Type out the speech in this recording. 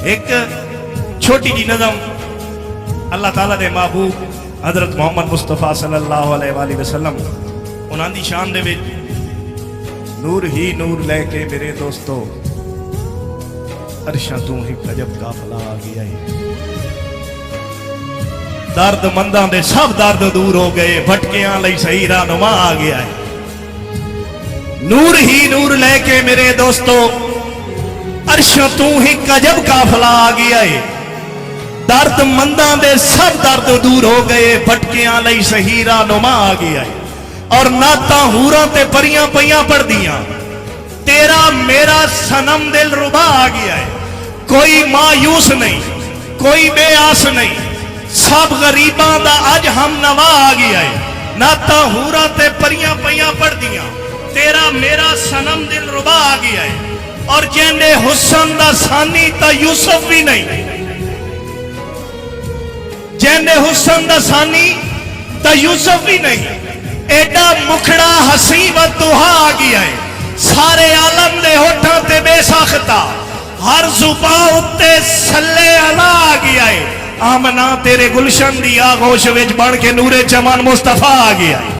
एक छोटी जी नज़म अल्लाह ताला दे महबूब हजरत मोहम्मद मुस्तफा सल्लल्लाहु अलैहि वसल्लम उन्हां दी शान दे विच नूर ही नूर लेके मेरे दोस्तों अरशा तू ही गजब काफला आ गया है। दर्द मंदा दे सब दर्द दूर हो गए, भटकियां लई सही रहनुमा आ गया है। नूर ही नूर लेके मेरे दोस्तों अरशा तू ही गजब काफला आ गया है। दर्द मंदा दे सब दर्द दूर हो गए, भटकियां लई सही रहनुमा आ गया है। और नाता हूरां ते परियां पईयां पढ़ दियां, तेरा मेरा सनम दिल रुबा आ गया है। कोई मायूस नहीं, कोई बेआस नहीं, सब गरीबां दा अज हम नवा आ गया है। नाता हूरां ते परियां पईयां पढ़ दियां, तेरा मेरा सनम दिल रुबा आ गया है। और जेने हुसन दा सानी ता यूसुफ भी नहीं, जेने हुसन दा सानी ता यूसुफ भी नहीं। एडा मुखड़ा हसी व दुहा आ गया है। सारे आलम दे होठां ते बेसाख्ता, हर जुबा उत्ते सल्ले अला आ गया है। आमना तेरे गुलशन दी आगोश विच बन के नूरे चमन मुस्तफा आ गया है।